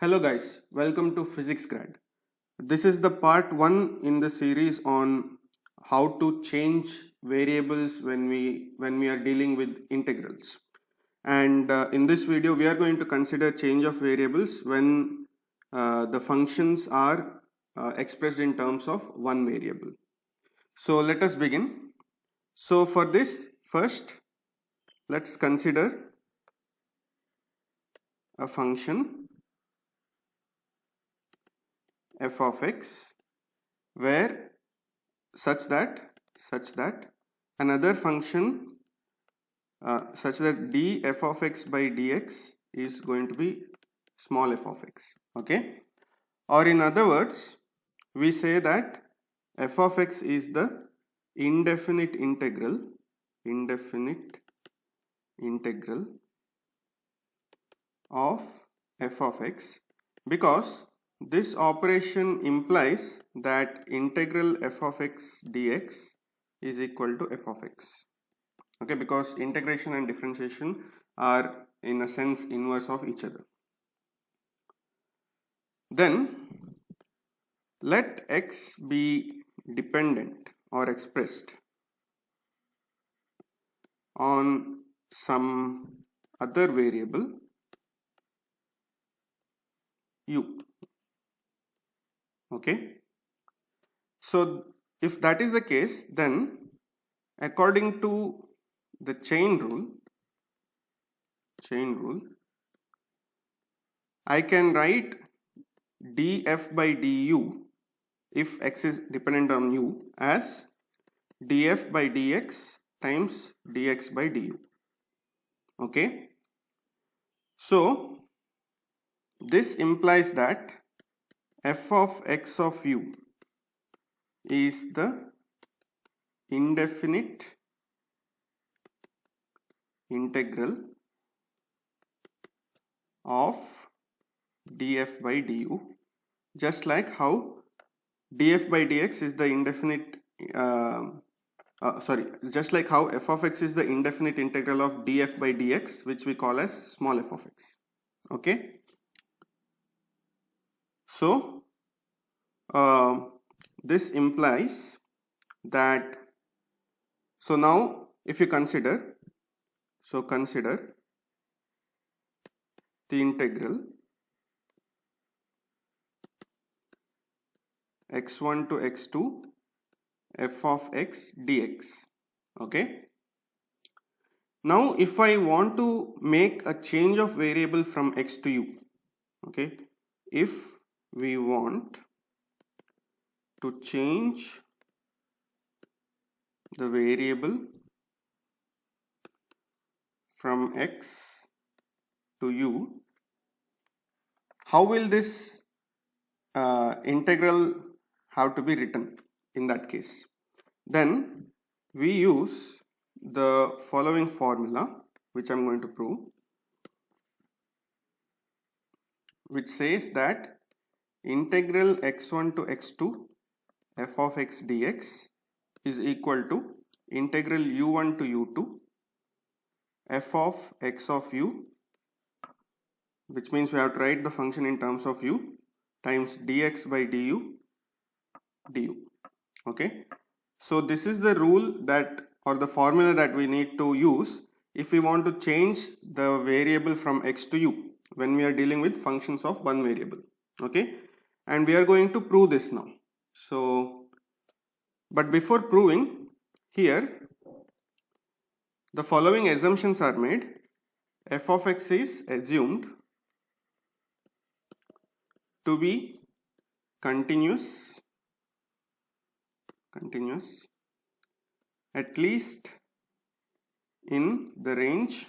Hello guys, welcome to Physics Grad. This is the part 1 in the series on how to change variables when we are dealing with integrals. And in this video we are going to consider change of variables when the functions are expressed in terms of one variable. So let us begin. So for this, first let's consider a function f of x where such that another function such that d f of x by dx is going to be small f of x, okay? Or in other words, we say that f of x is the indefinite integral of f of x, because this operation implies that integral f of x dx is equal to f of x, okay, because integration and differentiation are in a sense inverse of each other. Then let x be dependent or expressed on some other variable u, okay? So if that is the case, then according to the chain rule, I can write df by du if x is dependent on u as df by dx times dx by du, okay? So this implies that f of x of u is the indefinite integral of df by du, just like how df by dx is the indefinite just like how f of x is the indefinite integral of df by dx, which we call as small f of x, okay? So this implies that, so now if you consider the integral x1 to x2 f of x dx, okay? Now if I want to make a change of variable from x to u, okay, if we want to change the variable from x to u, how will this integral have to be written in that case? Then we use the following formula, which I'm going to prove, which says that integral x1 to x2 f of x dx is equal to integral u1 to u2 f of x of u, which means we have to write the function in terms of u, times dx by du, okay? So this is the rule that, or the formula that we need to use if we want to change the variable from x to u when we are dealing with functions of one variable, okay? And we are going to prove this now. So, but before proving, here the following assumptions are made. F of x is assumed to be continuous at least in the range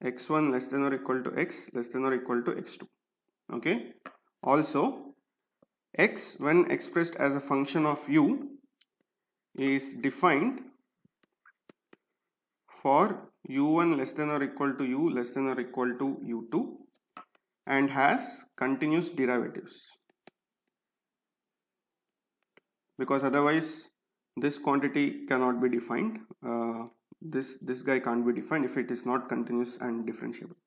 x1 less than or equal to x less than or equal to x2, okay? Also, x when expressed as a function of u is defined for u1 less than or equal to u less than or equal to u2 and has continuous derivatives, because otherwise this quantity cannot be defined. This guy can't be defined if it is not continuous and differentiable.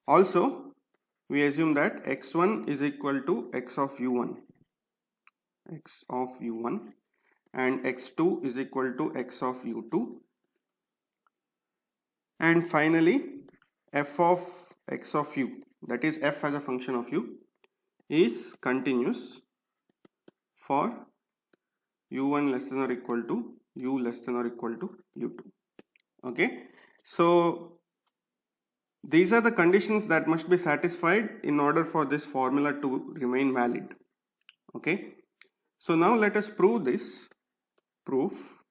Also, we assume that x1 is equal to x of u1, and x2 is equal to x of u2, and finally f of x of u, that is f as a function of u, is continuous for u1 less than or equal to u less than or equal to u2. Okay, so these are the conditions that must be satisfied in order for this formula to remain valid. Okay, so now let us prove this proof.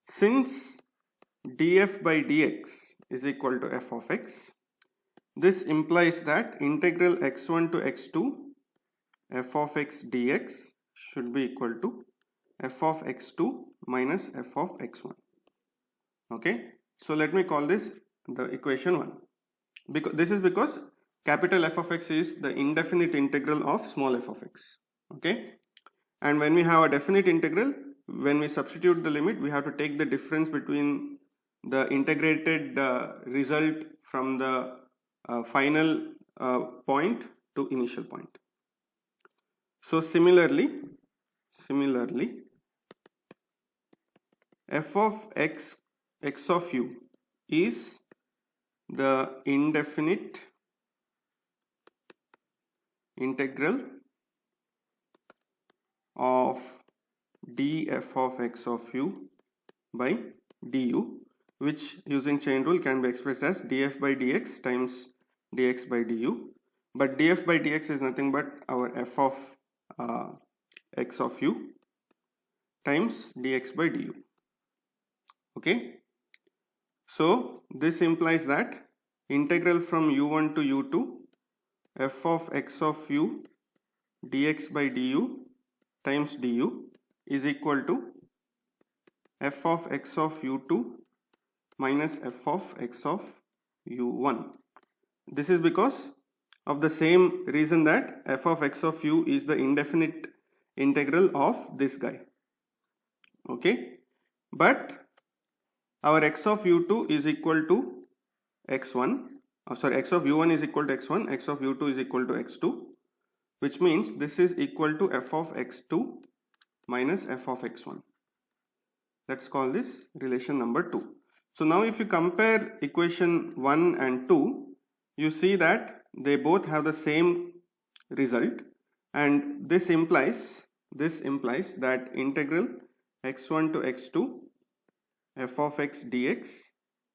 Since df by dx is equal to f of x, this implies that integral x1 to x2 f of x dx should be equal to f of x2 minus f of x1. Okay, so let me call this the equation 1. This is because capital F of x is the indefinite integral of small f of x. Okay, and when we have a definite integral, when we substitute the limit, we have to take the difference between the integrated result from the final point to initial point. So similarly f of x of u is the indefinite integral of df of x of u by du, which using chain rule can be expressed as df by dx times dx by du, but df by dx is nothing but our f of x of u times dx by du. Okay, so this implies that integral from u1 to u2 f of x of u dx by du times du is equal to f of x of u2 minus f of x of u1. This is because of the same reason that f of x of u is the indefinite integral of this guy. Okay, but our x of u2 is equal to x1, x of u1 is equal to x1, x of u2 is equal to x2, which means this is equal to f of x2 minus f of x1. Let's call this relation number 2. So now if you compare equation 1 and 2, you see that they both have the same result, and this implies that integral x1 to x2 f of x dx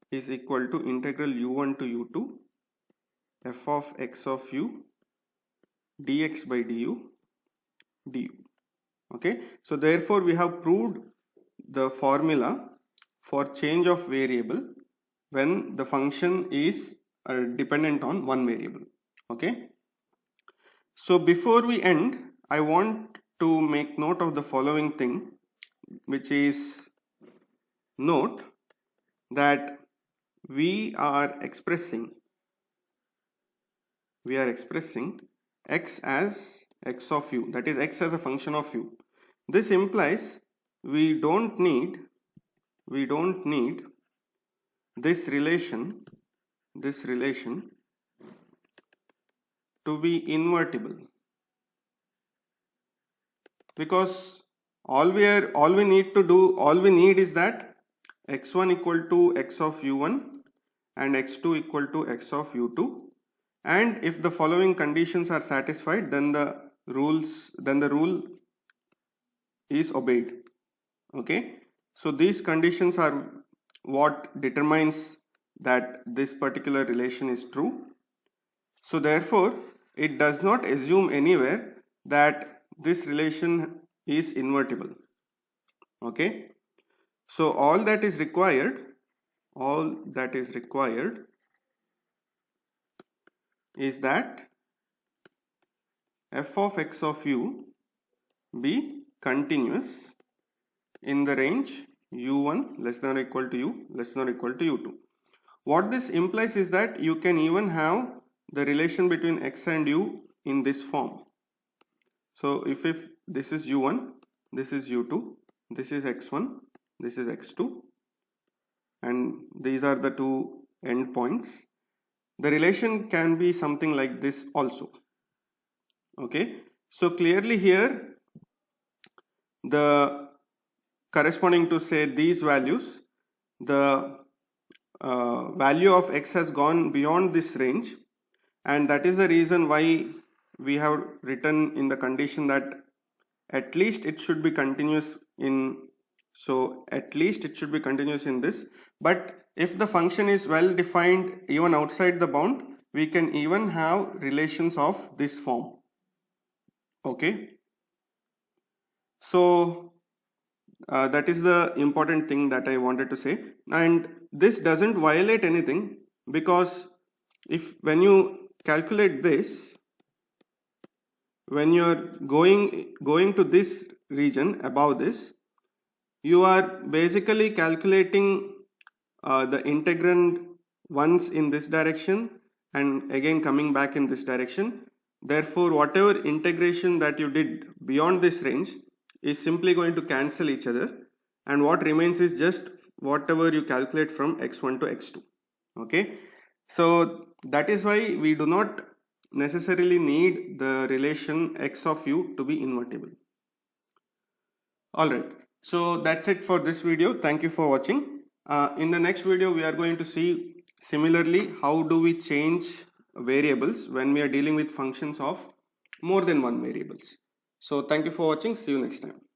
is equal to integral u1 to u2 f of x of u dx by du. Okay, so therefore we have proved the formula for change of variable when the function is dependent on one variable. Okay, so before we end, I want to make note of the following thing, which is note that we are expressing x as x of u, that is x as a function of u. This implies we don't need this relation to be invertible, because all we need is that x1 equal to x of u1 and x2 equal to x of u2, and if the following conditions are satisfied, then the rule is obeyed. Okay, so these conditions are what determines that this particular relation is true. So therefore it does not assume anywhere that this relation is invertible. Okay, so all that is required is that f of x of u be continuous in the range u1 less than or equal to u less than or equal to u2. What this implies is that you can even have the relation between x and u in this form. So if this is u1, this is u2, this is x1, this is x2, and these are the two endpoints, the relation can be something like this also. Okay, so clearly here the corresponding to say these values, the value of x has gone beyond this range, and that is the reason why we have written in the condition that at least it should be continuous in, so at least it should be continuous in this. But if the function is well defined even outside the bound, we can even have relations of this form. Okay, so that is the important thing that I wanted to say. And this doesn't violate anything, because if when you calculate this, when you are going to this region above this, you are basically calculating the integrand once in this direction and again coming back in this direction. Therefore, whatever integration that you did beyond this range is simply going to cancel each other, and what remains is just whatever you calculate from x1 to x2. Okay, so that is why we do not necessarily need the relation x of u to be invertible. Alright, so that's it for this video. Thank you for watching. In the next video, we are going to see similarly how do we change variables when we are dealing with functions of more than one variables. So thank you for watching. See you next time.